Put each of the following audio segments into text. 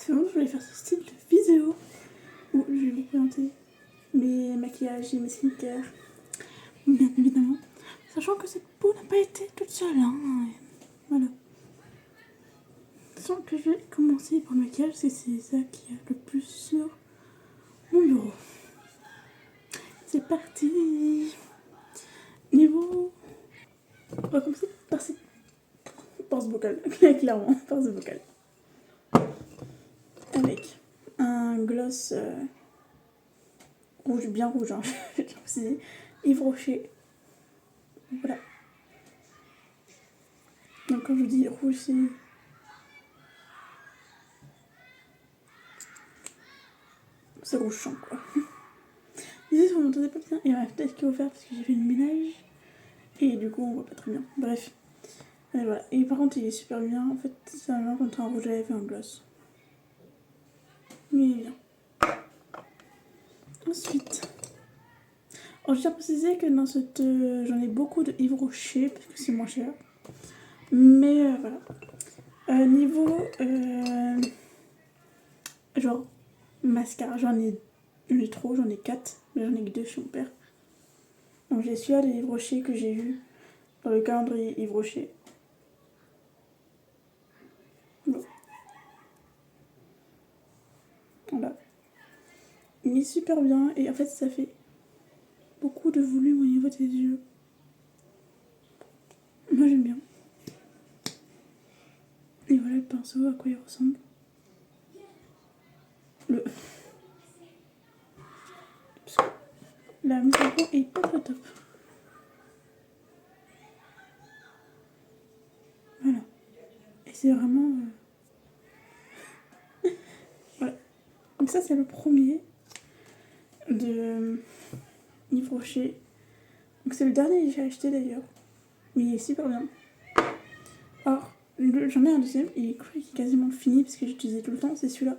fait longtemps que je voulais faire ce style de vidéo où je vais vous présenter mes maquillages et mes skincare, bien évidemment. Sachant que cette peau n'a pas été toute seule, hein. Voilà. Sachant que je vais commencer par le maquillage, parce que c'est ça qui est le plus sur mon bureau. C'est parti. Niveau... On va commencer par cette pince vocale, clairement, pince vocale. Avec un gloss rouge, bien rouge, hein, je vais préciser, Yves Rocher. Voilà. Donc quand je dis rouge, c'est rouge champ, quoi. Désolé si vous m'entendez pas bien, il y a ma fenêtre qui est ouverte parce que j'ai fait le ménage. Et du coup, on voit pas très bien. Bref. Et voilà. Et par contre, il est super bien. En fait, c'est un mélange entre un rouge à lèvres et un gloss. Mais il est bien. Ensuite. Alors, je tiens à préciser que dans cette... j'en ai beaucoup de Yves Rocher parce que c'est moins cher. Mais voilà. Niveau... genre, mascara, j'en ai trop, j'en ai 4. Mais j'en ai que 2 chez mon père. Donc j'ai celui-là de Yves Rocher que j'ai eu dans le calendrier Yves Rocher. Bon. Voilà. Il est super bien et en fait ça fait beaucoup de volume au niveau des yeux. Moi j'aime bien. Et voilà le pinceau, à quoi il ressemble. Parce que la mise en peau est pas très top. Voilà. Et c'est vraiment... voilà. Donc ça c'est le premier de Yves Rocher. Donc c'est le dernier que j'ai acheté d'ailleurs. Mais il est super bien. Alors, j'en ai un deuxième, il est quasiment fini parce que j'utilisais tout le temps, c'est celui-là.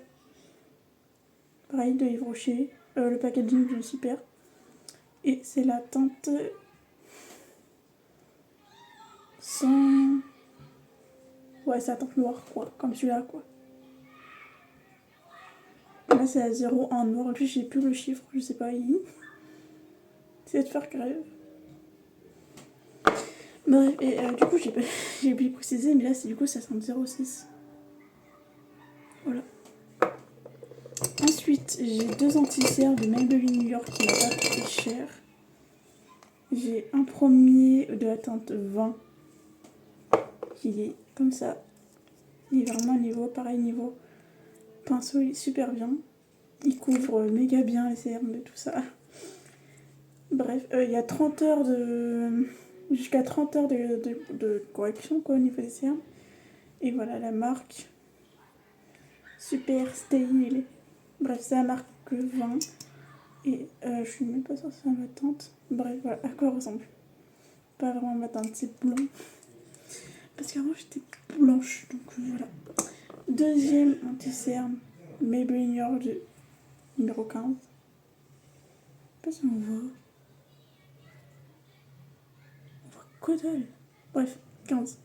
Pareil, de Yves Rocher. Le packaging est super. Et c'est la teinte sans... ouais, c'est la teinte noire, quoi. Comme celui-là, quoi. Là, c'est à 0 en noir. En plus, j'ai plus le chiffre, je sais pas, il... c'est de faire grève. Bref, et du coup, j'ai oublié de préciser, mais là, c'est du coup, ça sent 0,6. Voilà. Ensuite, j'ai 2 anti-cères de Maybelline New York qui m'a pas coûté cher. J'ai un premier de la teinte 20 qui est comme ça. Il est vraiment niveau, pareil niveau pinceau, il est super bien. Il couvre méga bien les cernes et tout ça. Bref, il y a 30 heures de... jusqu'à 30 heures de correction quoi, au niveau des cernes. Et voilà la marque. Super style. Bref, c'est la marque 20. Et je suis même pas sûre si c'est ma teinte. Bref, voilà à quoi elle ressemble. Pas vraiment ma teinte, c'est blond. Parce qu'avant j'étais blanche, donc voilà. Deuxième anti-cerne, Maybelline New York numéro 15. Je sais pas si on voit. On voit que dalle. Bref, 15.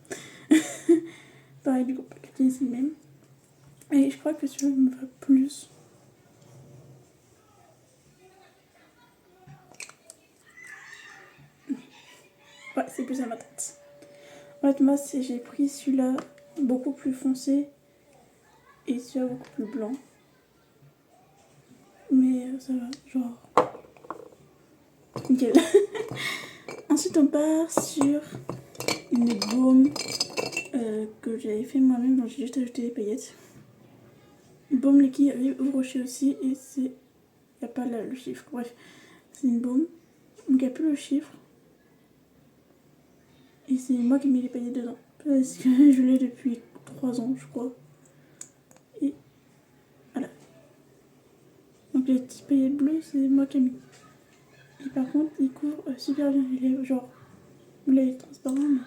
Pareil, du coup, c'est le même. Et je crois que celui-là me va plus. Ouais, c'est plus à ma tête. En fait, moi, j'ai pris celui-là beaucoup plus foncé et celui-là beaucoup plus blanc. Mais ça va, genre... nickel. Ensuite, on part sur une baume que j'avais fait moi-même, donc j'ai juste ajouté des paillettes. Une baume liquide Yves Rocher aussi, et c'est... il n'y a pas le chiffre, bref. C'est une baume, donc il n'y a plus le chiffre. Et c'est moi qui mets les paillettes dedans, parce que je l'ai depuis 3 ans, je crois. Et voilà. Donc les petits paillettes bleues, c'est moi qui ai mis. Et par contre, il couvre super bien les lèvres, genre... il est transparent, mais...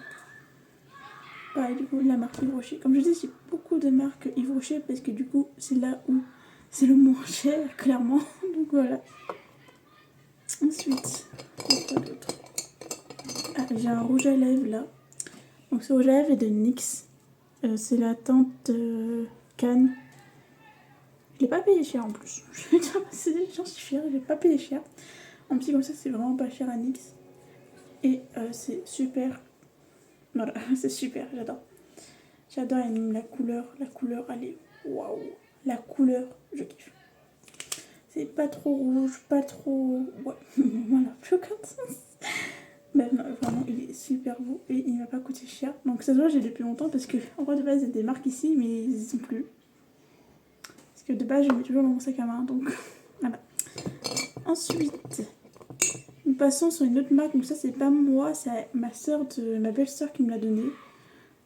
pareil, du coup, la marque Yves Rocher. Comme je dis, j'ai beaucoup de marques Yves Rocher parce que du coup, c'est là où c'est le moins cher, clairement. Donc voilà. Ensuite, quoi d'autre? Ah, j'ai un rouge à lèvres là. Donc ce rouge à lèvres est de NYX. C'est la teinte Cannes. Je l'ai pas payé cher en plus. Je vais dire, j'en suis fière, je l'ai pas payé cher. En petit comme ça, c'est vraiment pas cher à NYX. Et c'est super. Voilà, c'est super, j'adore. J'adore la couleur, elle est waouh. La couleur, je kiffe. C'est pas trop rouge, pas trop. Ouais, voilà, plus aucun sens. Mais non, vraiment, il est super beau et il m'a pas coûté cher. Donc ça se voit, j'ai depuis longtemps parce que en vrai de base, il y a des marques ici, mais ils y sont plus. Parce que de base, je mets toujours dans mon sac à main, donc voilà. Ensuite, nous passons sur une autre marque. Donc ça, c'est pas moi, c'est ma belle-sœur qui me l'a donné.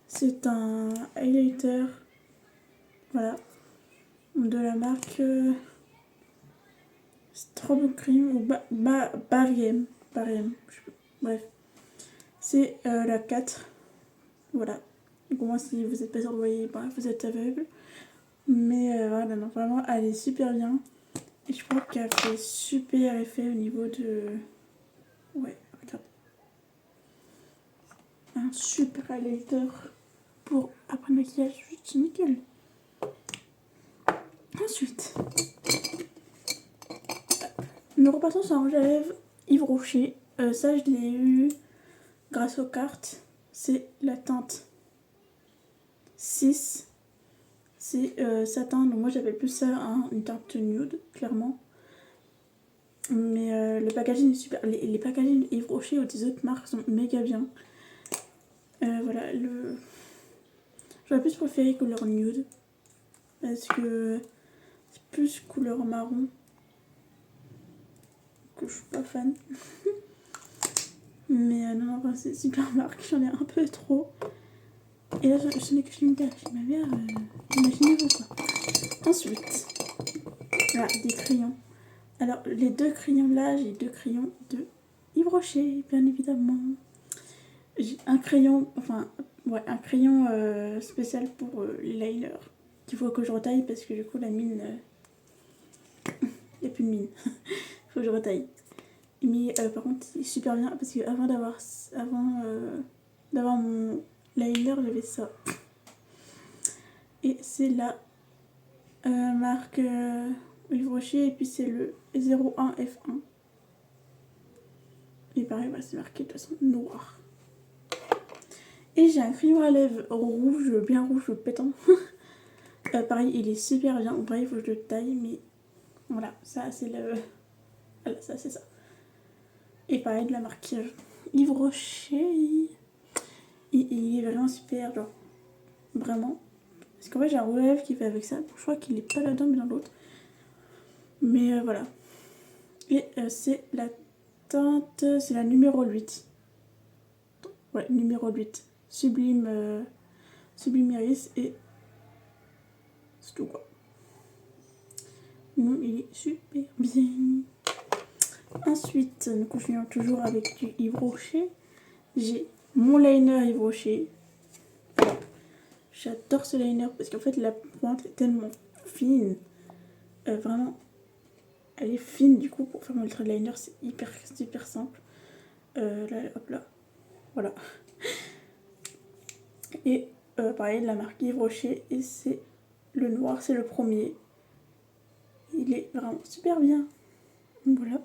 C'est un highlighter, voilà, de la marque Strobe Cream ou Bariem. Bref, c'est la 4. Voilà. Donc moi, si vous êtes pas sûr de voyer, bah, vous êtes aveugle. Mais voilà, non, vraiment, elle est super bien. Et je crois qu'elle fait super effet au niveau de... Ouais, regarde. Un super highlighter pour après le maquillage, juste nickel. Ensuite, nous repassons sur un rouge à lèvres Yves Rocher. Ça, je l'ai eu grâce aux cartes. C'est la teinte 6. C'est satin, donc moi j'appelle plus ça une teinte nude, clairement. Mais le packaging est super. Les packaging Yves Rocher ou des autres marques sont méga bien. Voilà, j'aurais plus préféré couleur nude. Parce que c'est plus couleur marron. Que je suis pas fan. Mais non, enfin, c'est super marque, j'en ai un peu trop. Et là, ce n'est que je me cache. Ma mère, imaginez-vous quoi. Ensuite, là, des crayons. Alors, les deux crayons là, j'ai deux crayons de Yves Rocher, bien évidemment. J'ai un crayon, un crayon spécial pour l'eyeliner qu'il faut que je retaille parce que du coup, la mine, il n'y a plus de mine. Il faut que je retaille. Mais par contre, c'est super bien parce que avant d'avoir mon liner, j'avais ça. Et c'est la marque Yves Rocher et puis c'est le 01 F1. Et pareil, voilà, c'est marqué de toute façon noir. Et j'ai un crayon à lèvres rouge, bien rouge, pétant. Pareil, il est super bien. Pareil, il faut que je le taille, mais voilà, ça c'est le. Voilà, ça c'est ça. Et pareil, de la marque Yves Rocher. Il est vraiment super, genre. Vraiment. Parce qu'en fait, j'ai un rouge à lèvres qui fait avec ça. Je crois qu'il est pas là-dedans, mais dans l'autre. Mais voilà. Et c'est la teinte. C'est la numéro 8. Ouais, numéro 8. Sublime Iris et c'est tout quoi. Non, il est super bien. Ensuite, nous continuons toujours avec du Yves Rocher. J'ai mon liner Yves Rocher. J'adore ce liner parce qu'en fait la pointe est tellement fine. Vraiment, elle est fine du coup pour faire mon ultra liner, c'est hyper simple. Là, hop là, voilà. Et pareil, de la marque Yves Rocher et c'est le noir, c'est le premier. Il est vraiment super bien. Voilà.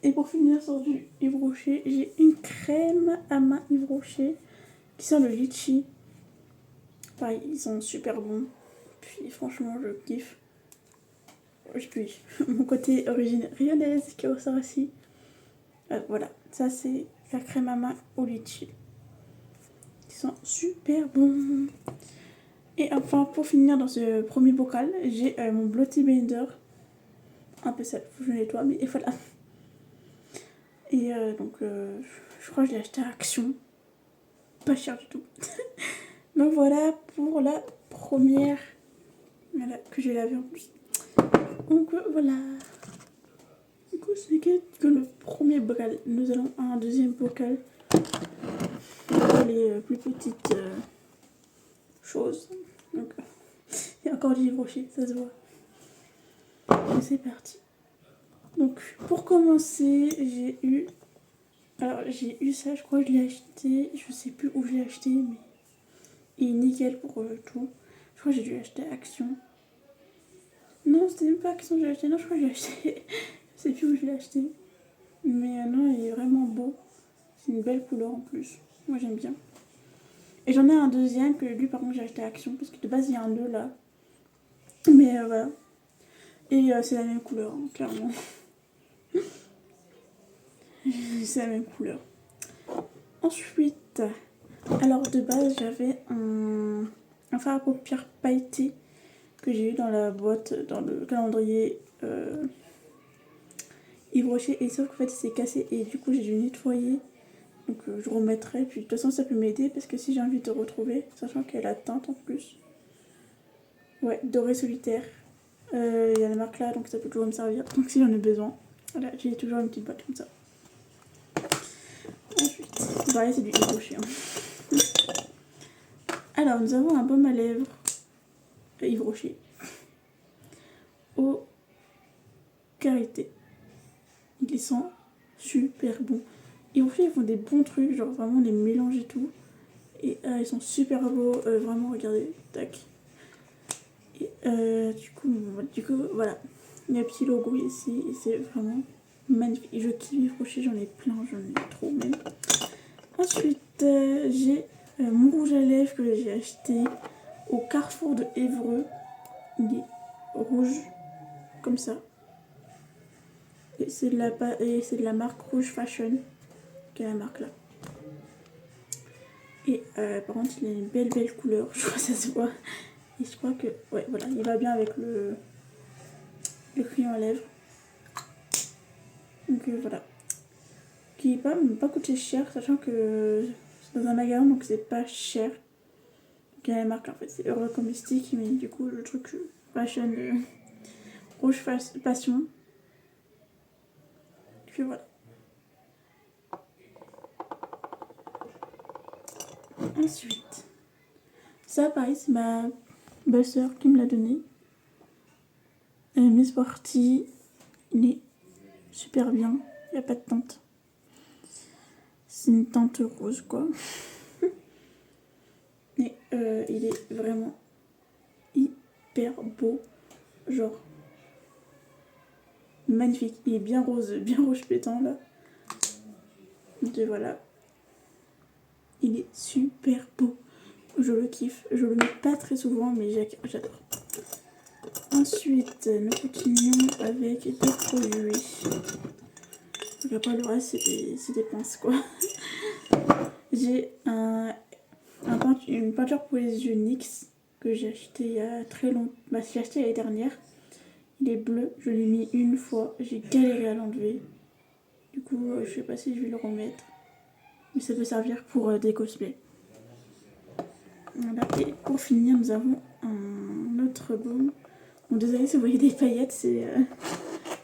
Et pour finir sur du Yves Rocher, j'ai une crème à main Yves Rocher qui sent le litchi. Pareil, ils sont super bons. Puis franchement, je kiffe. Puis mon côté origine rionnaise qui ressort aussi. Voilà, ça c'est la crème à main au litchi. Ils sont super bons. Et enfin, pour finir dans ce premier bocal, j'ai mon Blotty Blender. Un peu sale, faut que je le nettoie, mais voilà. Et donc, je crois que je l'ai acheté à Action. Pas cher du tout. Donc voilà pour la première. Voilà, que j'ai lavé en plus. Donc voilà. Du coup, ce n'est que le premier bocal. Nous allons à un deuxième bocal. Pour les plus petites choses. Donc, il y a encore du Yves Rocher, ça se voit. Et c'est parti. Donc, pour commencer, j'ai eu ça, je crois que je l'ai acheté. Je sais plus où je l'ai acheté, mais il est nickel pour tout. Je crois que j'ai dû acheter Action. Non, c'était même pas Action que j'ai acheté. Non, je crois que j'ai acheté. Je sais plus où je l'ai acheté. Mais non, il est vraiment beau. C'est une belle couleur en plus. Moi, j'aime bien. Et j'en ai un deuxième que lui, par contre, j'ai acheté Action. Parce que de base, il y a un 2 là. Mais voilà. Et c'est la même couleur, hein, clairement. C'est la même couleur. Ensuite, alors de base, j'avais un fard à paupières pailleté que j'ai eu dans la boîte, dans le calendrier Yves Rocher. Et sauf qu'en fait, il s'est cassé et du coup, j'ai dû nettoyer. Donc je remettrai. Puis de toute façon, ça peut m'aider parce que si j'ai envie de retrouver, sachant qu'elle a teinte en plus. Ouais, doré solitaire. Il y a la marque là, donc ça peut toujours me servir. Donc si j'en ai besoin, voilà, j'ai toujours une petite boîte comme ça. Ensuite, voilà, c'est du Yves Rocher. Hein. Alors, nous avons un baume à lèvres Yves Rocher au karité. Ils sont super bons. Et en fait, ils font des bons trucs, genre vraiment les mélanges et tout. Et ils sont super beaux, vraiment, regardez, tac. Et du coup, voilà. Il y a un petit logo ici, et c'est vraiment magnifique. Et je kiffe Yves Rocher, j'en ai plein, j'en ai trop même. Ensuite, j'ai mon rouge à lèvres que j'ai acheté au Carrefour de Évreux. Il est rouge, comme ça. Et c'est de la marque Rouge Fashion, qui est la marque là. Et par contre, il a une belle couleur, je crois que ça se voit. Et je crois que, ouais, voilà, il va bien avec le crayon à lèvres. Donc voilà. Qui va pas coûter cher, sachant que c'est dans un magasin, donc c'est pas cher. Donc il y a la marque en fait, c'est Eurocomestic, mais du coup, le truc Fashion Rouge Passion. Puis voilà. Ensuite, ça pareil, c'est ma belle-sœur qui me l'a donné. Miss Sporty, il est super bien, il n'y a pas de teinte. C'est une teinte rose quoi. Et il est vraiment hyper beau, genre magnifique. Il est bien rose, bien rouge pétant là. Donc voilà. Il est super beau. Je le kiffe. Je le mets pas très souvent, mais j'adore. Ensuite, nous continuons avec des produits. Donc après, le reste, c'est des pinces, quoi. J'ai une peinture pour les yeux NYX que j'ai acheté il y a très longtemps. Bah, j'ai acheté l'année dernière. Il est bleu. Je l'ai mis une fois. J'ai galéré à l'enlever. Du coup, je sais pas si je vais le remettre. Mais ça peut servir pour des cosplays. Voilà. Et pour finir, nous avons un autre baume. Bon, désolé si vous voyez des paillettes, c'est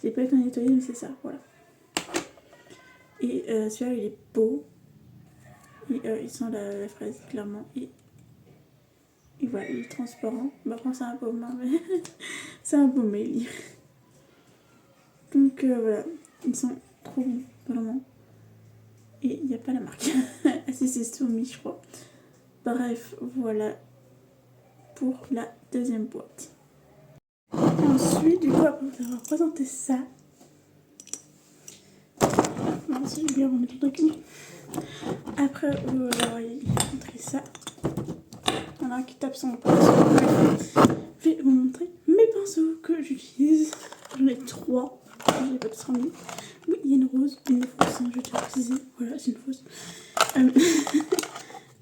j'ai pas été nettoyé, mais c'est ça, voilà. Et celui-là, il est beau. Et il sent la fraise, clairement. Et voilà, il est transparent. Bah, après, c'est un baume, hein, mais c'est un baume, il. Donc voilà, ils sont trop bons, vraiment. Et il n'y a pas la marque. Ah si, c'est Soumi, je crois. Bref, voilà pour la deuxième boîte. Ensuite, du coup, après vous avoir présenté ça, ensuite je vais remettre le document. Après vous aurez montré ça. Il y en a un qui tape son pinceau. Je vais vous montrer mes pinceaux que j'utilise. J'en ai 3. J'ai pas de 100 000. Oui, il y a une rose, une fausse, hein, je vais te préciser. Voilà, c'est une fausse.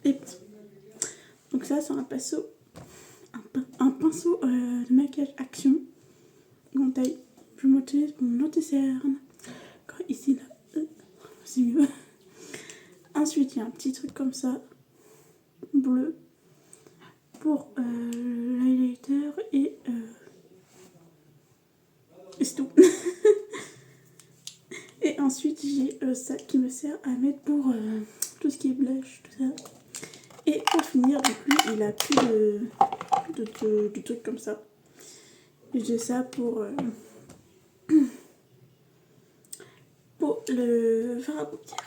Et donc ça, c'est un pinceau. Un pinceau de maquillage Action. En taille. Je m'utilise pour mon anti-cerne. Ici, là, c'est mieux. Ensuite, il y a un petit truc comme ça, bleu, pour l'highlighter et c'est tout. Et ensuite, j'ai ça qui me sert à mettre pour tout ce qui est blush, tout ça. Et pour finir, donc lui, il a plus de trucs comme ça. J'ai ça pour le fard à paupières.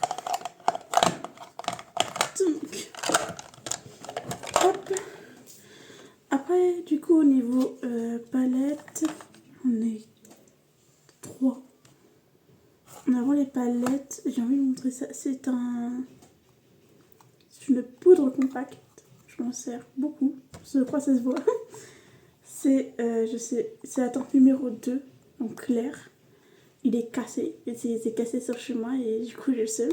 Donc, hop. Après, Après, du coup, au niveau palette, on est 3. En avant les palettes, j'ai envie de vous montrer ça. C'est une poudre compacte. Je m'en sers beaucoup. Je crois que ça se voit. C'est, c'est la teinte numéro 2, donc clair. Il est cassé. Et c'est cassé sur le chemin et du coup, j'ai le seum.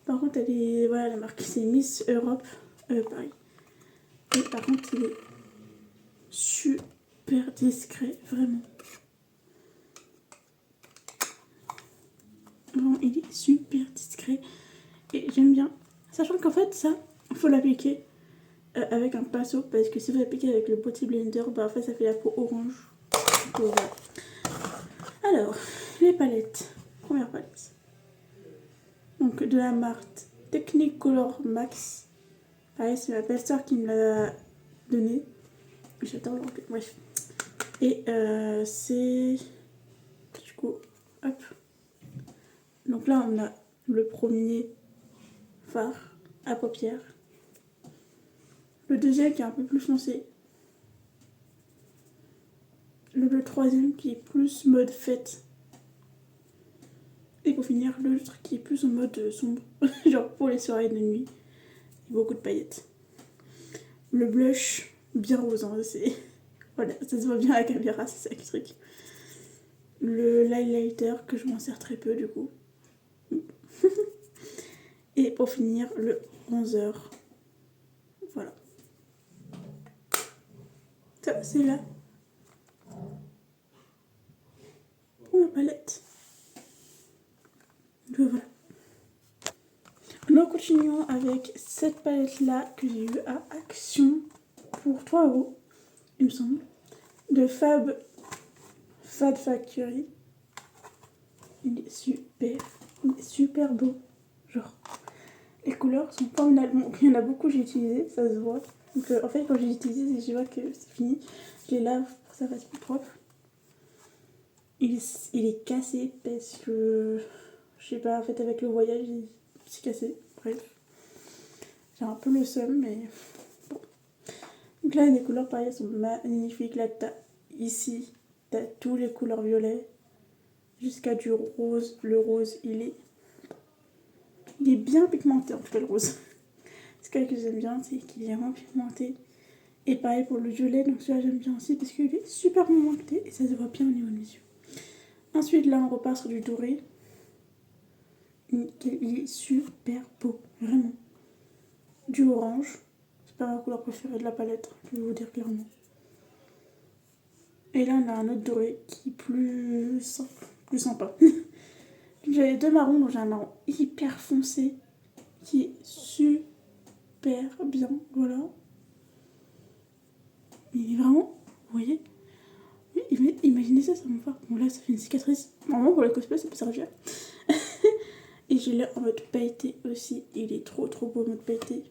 Par contre, elle est, voilà, la marque c'est Miss Europe Paris. Et par contre, il est super discret, vraiment. Vraiment, il est super discret. Et j'aime bien. Sachant qu'en fait, ça, il faut l'appliquer avec un pinceau. Parce que si vous l'appliquez avec le Beauty Blender, bah en fait, ça fait la peau orange. Donc, voilà. Alors, les palettes. Première palette. Donc, de la marque Technicolor Max. Pareil, c'est ma belle-sœur qui me l'a donné. J'adore l'anglais. Bref. Et c'est... Du coup, hop. Donc là, on a le premier fard à paupières. Le deuxième qui est un peu plus foncé. Le troisième qui est plus mode fête. Et pour finir, l'autre qui est plus en mode sombre. Genre pour les soirées de nuit. Et beaucoup de paillettes. Le blush bien rose, hein, c'est... Voilà, ça se voit bien à la caméra, c'est ça le truc. Le highlighter que je m'en sers très peu du coup. Et pour finir, le bronzer. Voilà. Ça, c'est là. Pour ma palette. Donc voilà. Nous continuons avec cette palette-là que j'ai eue à Action pour 3€, il me semble. De Fab Factory. Il est super beau. Genre, les couleurs sont formidables. Bon, il y en a beaucoup que j'ai utilisé, ça se voit. Donc en fait, quand j'ai utilisé, je vois que c'est fini. Je les lave pour que ça fasse plus propre. Il est cassé parce que, je sais pas, en fait, avec le voyage, il s'est cassé. Bref. J'ai un peu le seum, mais bon. Donc là, les couleurs, pareil, sont magnifiques. Là, ici, t'as tous les couleurs violets jusqu'à du rose. Le rose, il est bien pigmenté, en tout cas, le rose. Ce que j'aime bien, c'est qu'il est vraiment pigmenté. Et pareil pour le violet, donc celui-là, j'aime bien aussi parce qu'il est super pigmenté et ça se voit bien au niveau de mes yeux. Ensuite, là, on repart sur du doré. Il est super beau, vraiment. Du orange. C'est pas ma couleur préférée de la palette, je vais vous dire clairement. Et là, on a un autre doré qui est plus sympa. J'avais deux marrons, donc j'ai un marron hyper foncé qui est super bien. Voilà. Il est vraiment, vous voyez, imaginez ça, ça me va. Bon, là, ça fait une cicatrice. Normalement, pour le cosplay, ça peut servir. Et j'ai l'ai en mode pailleté aussi. Il est trop beau en mode pailleté.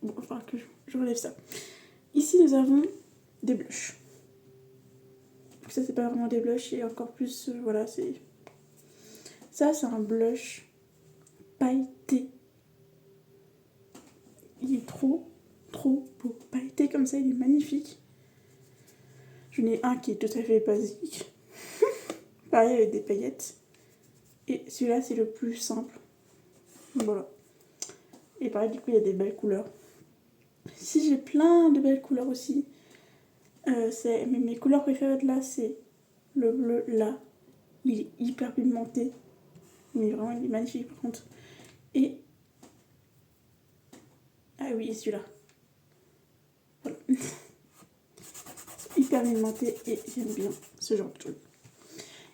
Bon, il va falloir que je relève ça. Ici, nous avons des blushs. Donc ça, c'est pas vraiment des blushs. Et encore plus, voilà, c'est... Ça, c'est un blush pailleté. Il est trop beau. Pailleté comme ça, il est magnifique. J'en ai un qui est tout à fait basique. Pareil avec des paillettes. Et celui-là, c'est le plus simple. Voilà. Et pareil, du coup, il y a des belles couleurs. Si j'ai plein de belles couleurs aussi. Mes couleurs préférées de là, c'est le bleu là. Il est hyper pigmenté. Mais vraiment, il est magnifique par contre. Et... Ah oui, celui-là. Voilà. Hyper pigmenté et j'aime bien ce genre de truc.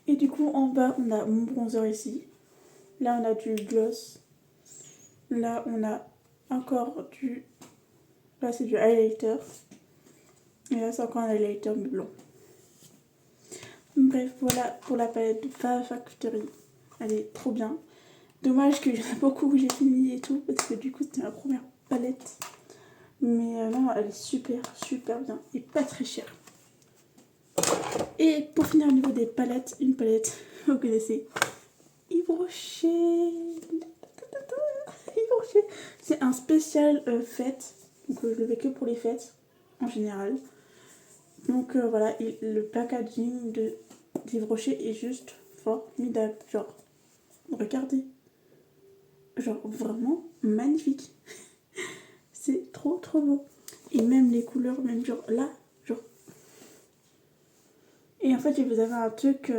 Et du coup, en bas, on a mon bronzer ici. Là, on a du gloss. Là, on a encore du... Là, c'est du highlighter. Et là, c'est encore un highlighter mais blanc. Bref, voilà pour la palette de Fab Factory. Elle est trop bien. Dommage qu'il y en a beaucoup que j'ai fini et tout, parce que du coup, c'était ma première palette. Mais non, elle est super bien et pas très chère. Et pour finir au niveau des palettes, une palette, vous connaissez, Yves Rocher. Yves Rocher. C'est un spécial fête. Donc je le fais que pour les fêtes en général. Donc voilà, et le packaging de Yves Rocher est juste formidable. Genre, regardez. Genre vraiment magnifique. C'est trop trop beau. Et même les couleurs, même genre là, genre. Et en fait, je vous avais un truc,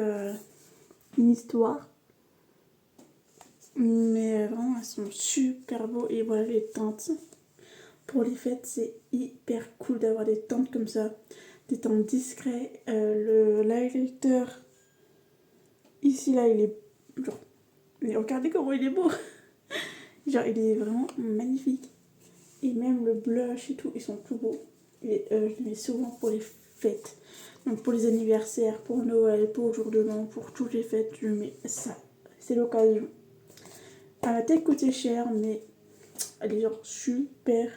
une histoire. Mais vraiment, elles sont super beaux. Et voilà les teintes. Pour les fêtes, c'est hyper cool d'avoir des teintes comme ça. Des teintes discrets. Le l'highlighter, ici là, il est genre. Mais regardez comment il est beau. Genre, il est vraiment magnifique. Et même le blush et tout, ils sont tout beaux. Et je les mets souvent pour les fêtes. Donc pour les anniversaires, pour Noël, pour le jour de l'an, pour toutes les fêtes, je mets ça. C'est l'occasion. Elle a peut-être coûté cher, mais elle est genre super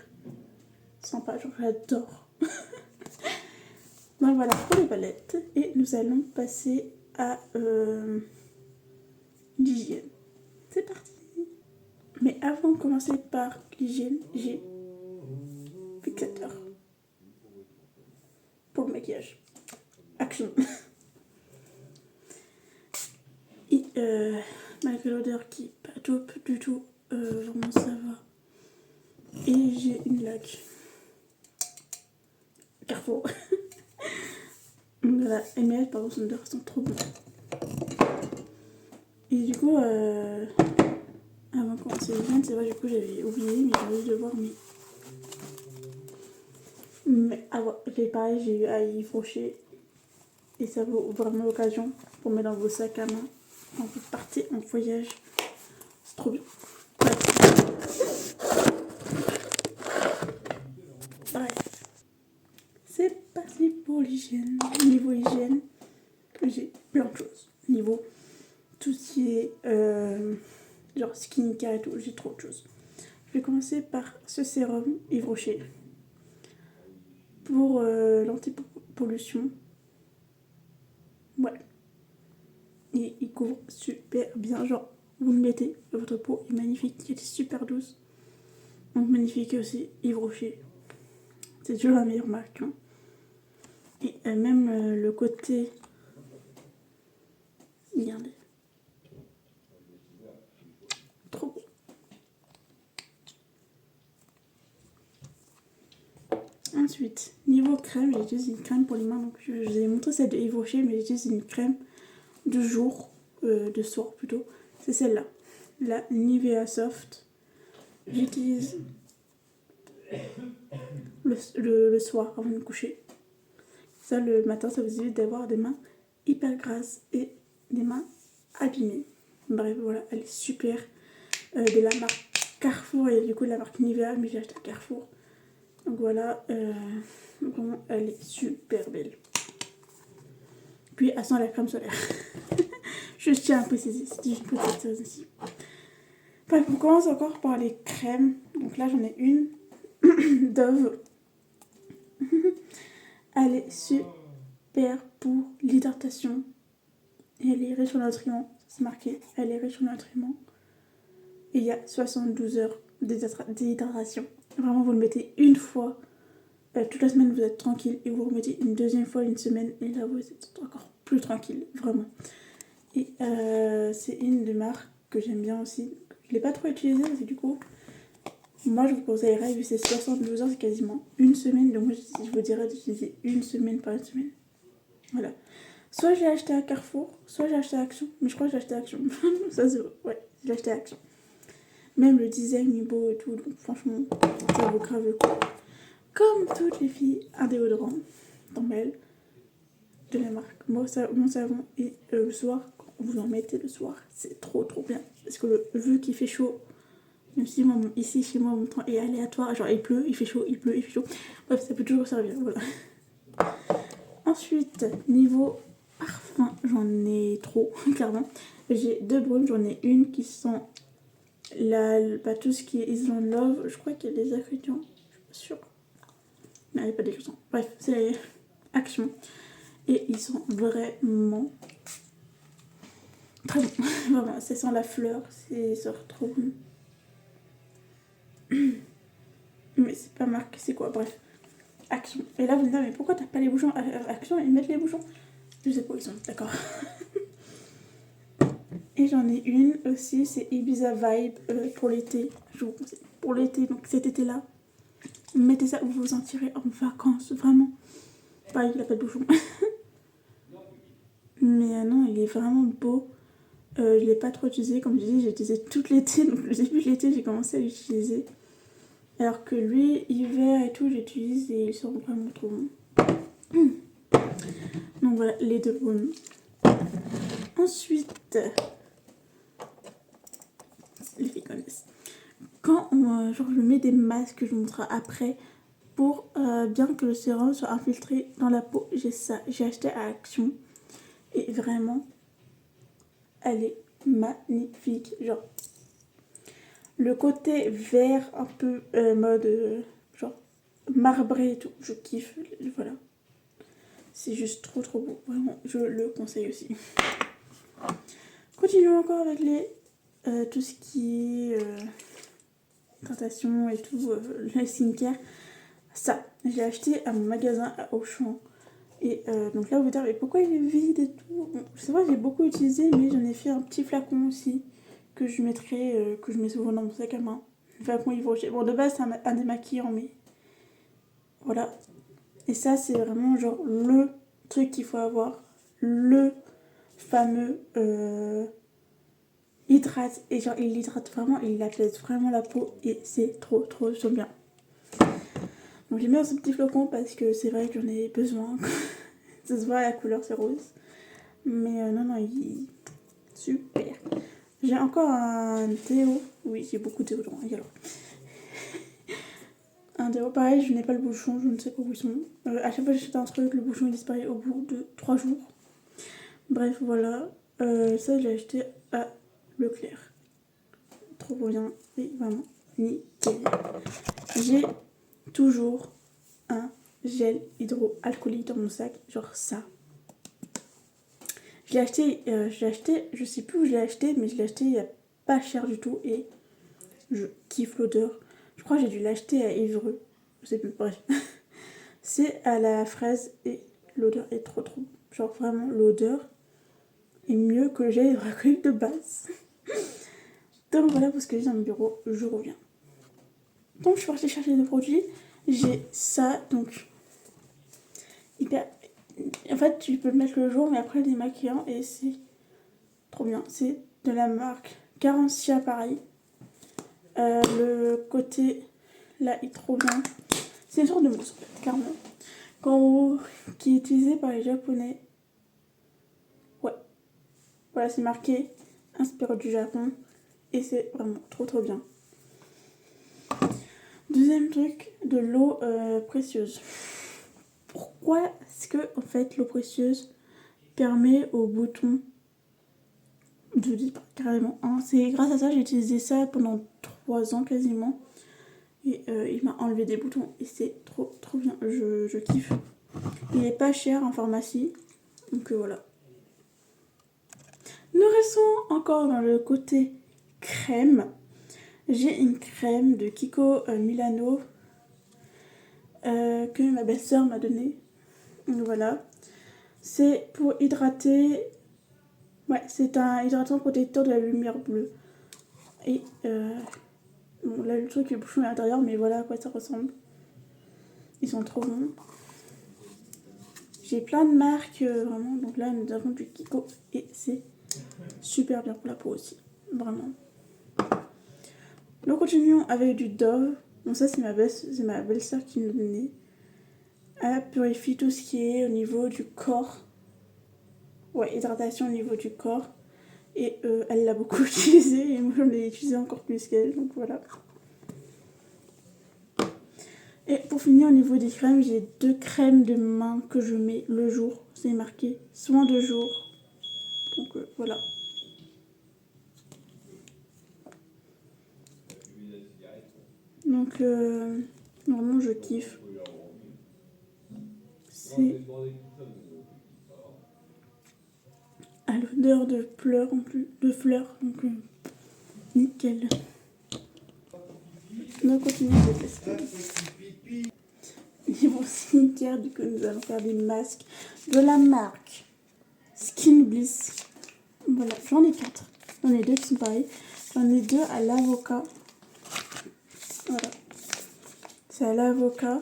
sympa. Genre, j'adore. Donc voilà pour les palettes. Et nous allons passer à l'hygiène. C'est parti. Mais avant de commencer par l'hygiène, j'ai fixateur pour le maquillage. Action. Et malgré l'odeur qui est pas top du tout, vraiment ça va. Et j'ai une laque Carrefour. Voilà, ML, par contre, son odeur sent trop bon. Et du coup, avant de commencer les jeunes, c'est vrai, du coup, j'avais oublié, mais j'ai envie de voir mais j'ai pareil, j'ai eu à y frocher. Et ça vaut vraiment l'occasion pour mettre dans vos sacs à main quand vous partez en voyage. C'est trop bien. Bref, c'est parti pour l'hygiène. Niveau hygiène, j'ai plein de choses. Niveau tout ce qui est genre skincare et tout, j'ai trop de choses. Je vais commencer par ce sérum Yves Rocher pour l'antipollution. Ouais. Et il couvre super bien. Genre, vous le mettez, votre peau est magnifique, elle est super douce. Donc magnifique aussi, Yves Rocher. C'est toujours la meilleure marque. Hein. Et même le côté. Regardez. Trop beau. Ensuite, niveau crème, j'utilise une crème pour les mains. Donc je vous ai montré celle de Yves Rocher, mais j'utilise une crème de jour, de soir plutôt. C'est celle-là. La Nivea Soft. J'utilise le soir avant de me coucher. Ça, le matin, ça vous évite d'avoir des mains hyper grasses et des mains abîmées. Bref, voilà, elle est super. De la marque Carrefour et du coup de la marque Nivea, mais j'ai acheté à Carrefour. Donc voilà, vraiment, elle est super belle. Puis, elle sent la crème solaire. Je tiens à préciser, c'est juste une petite chose ici. Bref, on commence encore par les crèmes. Donc là, j'en ai une Dove. Elle est super pour l'hydratation. Et elle est riche en nutriments. C'est marqué, elle est riche en nutriments. Et il y a 72 heures d'hydratation. Vraiment, vous le mettez une fois. Toute la semaine, vous êtes tranquille. Et vous le remettez une deuxième fois, une semaine. Et là, vous êtes encore plus tranquille. Vraiment. Et c'est une des marques que j'aime bien aussi. Je ne l'ai pas trop utilisée, parce que du coup, moi, je vous conseillerais, vu que c'est 72 heures, c'est quasiment une semaine. Donc moi, je vous dirais d'utiliser une semaine par une semaine. Voilà. Soit j'ai acheté à Carrefour, soit j'ai acheté à Action. Mais je crois que j'ai acheté à Action. Ça, c'est vrai. Ouais, j'ai acheté à Action. Même le design est beau et tout. Donc franchement, ça vaut grave le coup. Comme toutes les filles, un déodorant Tambel de la marque Mon Savon. Et le soir, quand vous en mettez le soir, c'est trop trop bien. Parce que vu qu'il fait chaud, même si moi, ici chez moi mon temps est aléatoire, genre il pleut, il fait chaud, il pleut, il fait chaud. Bref, ça peut toujours servir. Voilà. Ensuite, niveau parfum, j'en ai trop, clairement. J'ai deux brumes, j'en ai une qui sent pas tout ce qui est Island Love. Je crois qu'il y a des ingrédients, je suis pas sûre. Mais il n'y a pas d'ingrédients. Bref, c'est Action. Et ils sont vraiment très bons. Vraiment, ça sent la fleur, c'est sort trop bon. Mais c'est pas marqué, c'est quoi? Bref. Action. Et là, vous me dites, mais pourquoi t'as pas les bouchons? Action, ils mettent les bouchons. Je sais pas où ils sont, d'accord. Et j'en ai une aussi, c'est Ibiza Vibe pour l'été. Je vous conseille. Pour l'été, donc cet été-là, mettez ça, vous vous sentirez en vacances, vraiment. Pareil, il a pas de bouchon. Mais non, il est vraiment beau. Je l'ai pas trop utilisé, comme je disais, j'ai utilisé tout l'été, donc le début de l'été, j'ai commencé à l'utiliser. Alors que lui, hiver et tout, j'utilise et ils sont vraiment trop bons. Donc voilà, les deux baumes. Ensuite, les filles connaissent. Quand genre, je mets des masques, je vous montrerai après, pour bien que le sérum soit infiltré dans la peau, j'ai ça. J'ai acheté à Action. Et vraiment, elle est magnifique. Genre, le côté vert, un peu mode genre marbré et tout, je kiffe. Voilà. C'est juste trop trop beau. Vraiment, je le conseille aussi. Continuons encore avec tout ce qui est hydratation et tout, le skincare. Ça, je l'ai acheté à mon magasin à Auchan. Et donc là, vous vous dites, mais pourquoi il est vide et tout? Bon, c'est vrai, j'ai beaucoup utilisé, mais j'en ai fait un petit flacon aussi que je mettrai, que je mets souvent dans mon sac à main. Le flacon Yves. Bon, de base, c'est un démaquillant, mais voilà. Et ça, c'est vraiment genre le truc qu'il faut avoir. Le fameux hydrate. Et genre, il hydrate vraiment, il apaise vraiment la peau. Et c'est trop, trop, trop bien. Donc, j'ai mis dans ce petit flacon parce que c'est vrai que j'en ai besoin. Ça se voit, la couleur, c'est rose. Mais non, il... Super. J'ai encore un déo. Oui, j'ai beaucoup de déodorants. Alors. Un déo, pareil, je n'ai pas le bouchon, je ne sais pas où ils sont. À chaque fois que j'achète un truc, le bouchon il disparaît au bout de 3 jours. Bref, voilà. Ça, je l'ai acheté à Leclerc. Trop bien. Et vraiment, nickel. J'ai toujours un gel hydroalcoolique dans mon sac. Genre ça. Je l'ai acheté, je sais plus où je l'ai acheté, mais je l'ai acheté il y a pas cher du tout et je kiffe l'odeur. Je crois que j'ai dû l'acheter à Évreux, je sais plus, bref. C'est à la fraise et l'odeur est trop trop. Genre vraiment, l'odeur est mieux que le gel hydroalcoolique de base. Donc voilà pour ce que j'ai dans mon bureau, je reviens. Donc je suis partie chercher des produits, j'ai ça, donc hyper... En fait, tu peux le mettre le jour, mais après, il est démaquillant et c'est trop bien. C'est de la marque Carencia, pareil. Le côté là est trop bien. C'est une sorte de mousse, en fait, clairement. Qui est utilisé par les Japonais. Ouais. Voilà, c'est marqué inspiré du Japon. Et c'est vraiment trop trop bien. Deuxième truc, de l'eau précieuse. Pourquoi est-ce que, en fait, l'eau précieuse permet aux boutons de disparaître carrément, hein? C'est grâce à ça, j'ai utilisé ça pendant 3 ans quasiment. Et il m'a enlevé des boutons et c'est trop trop bien, je kiffe. Il est pas cher en pharmacie, donc voilà. Nous restons encore dans le côté crème. J'ai une crème de Kiko Milano que ma belle-sœur m'a donnée. Donc voilà. C'est pour hydrater. Ouais, c'est un hydratant protecteur de la lumière bleue. Et bon, là le truc est bouchon à l'intérieur, mais voilà à quoi ça ressemble. Ils sont trop bons. J'ai plein de marques vraiment. Donc là nous avons du Kiko et c'est super bien pour la peau aussi. Vraiment. Nous continuons avec du Dove. Bon, ça, c'est ma belle-sœur qui me l'a donné. Elle purifie tout ce qui est au niveau du corps. Ouais, hydratation au niveau du corps. Et elle l'a beaucoup utilisé. Et moi, j'en ai utilisé encore plus qu'elle. Donc voilà. Et pour finir, au niveau des crèmes, j'ai 2 crèmes de main que je mets le jour. C'est marqué soin de jour. Donc voilà. Donc vraiment, je kiffe. C'est à l'odeur de fleurs en plus, donc nickel. On continue avec la skin. Niveau skincare, du coup, nous allons faire des masques de la marque Skin Bliss. Voilà, j'en ai 4. J'en ai 2 qui sont pareils. J'en ai 2 à l'avocat. Voilà. C'est à l'avocat.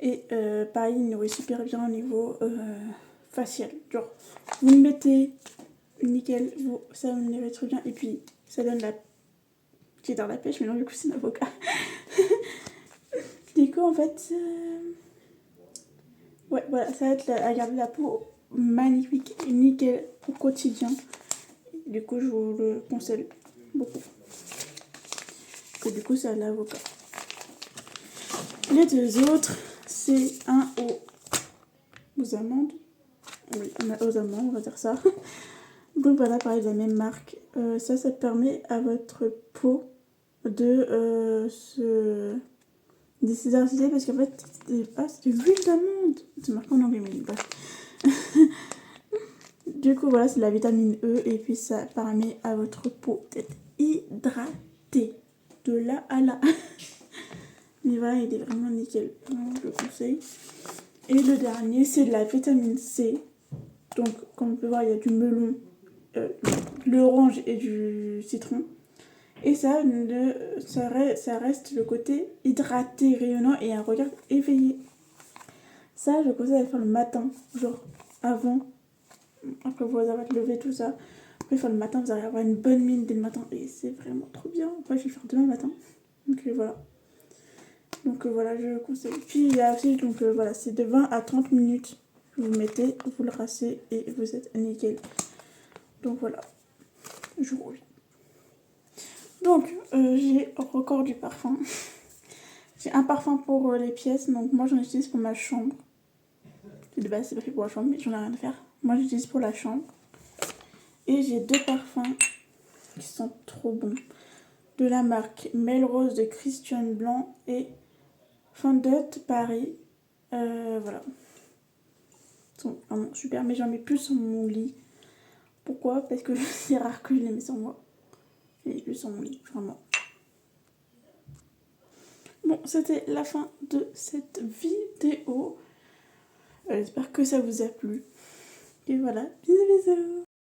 Et pareil, il nourrit super bien au niveau facial. Genre, vous le mettez nickel, ça me nourrit très bien. Et puis, ça donne la pied dans la pêche, mais non, du coup, c'est l'avocat. Du coup, en fait, ouais, voilà, ça va être à garder la peau magnifique et nickel au quotidien. Du coup, je vous le conseille beaucoup. Que du coup, c'est à l'avocat. Les 2 autres, c'est un aux amandes. Oui, aux amandes, on va dire ça. Donc voilà, pareil, la même marque. Ça permet à votre peau de se désédargiser parce qu'en fait, c'est de l'huile d'amande. C'est marqué en anglais, mais bref. Du coup, voilà, c'est de la vitamine E et puis ça permet à votre peau d'être hydratée de là à là. Mais voilà, il est vraiment nickel. Je le conseille. Et le dernier, c'est de la vitamine C. Donc, comme on peut voir, il y a du melon, de l'orange et du citron. Et ça reste le côté hydraté, rayonnant et un regard éveillé. Ça, je conseille de le faire le matin, genre avant, après vous avoir levé, tout ça. Après, faire le matin, vous allez avoir une bonne mine dès le matin. Et c'est vraiment trop bien. Après, je vais le faire demain matin. Donc voilà. Donc voilà, je le conseille. Puis il y a aussi, donc voilà, c'est de 20 à 30 minutes. Vous le mettez, vous le rincez et vous êtes nickel. Donc voilà, je reviens. Donc j'ai encore du parfum. J'ai un parfum pour les pièces, donc moi j'en utilise pour ma chambre. De base c'est pas fait pour la chambre, mais j'en ai rien à faire. Moi j'utilise pour la chambre. Et j'ai 2 parfums qui sont trop bons. De la marque Melrose de Christian Blanc et Fondant Paris. Voilà. Ils sont vraiment super, mais j'en mets plus sur mon lit. Pourquoi? Parce que c'est rare que je les mets sur moi. Je les mets plus sur mon lit, vraiment. Bon, c'était la fin de cette vidéo. J'espère que ça vous a plu. Et voilà, bisous bisous.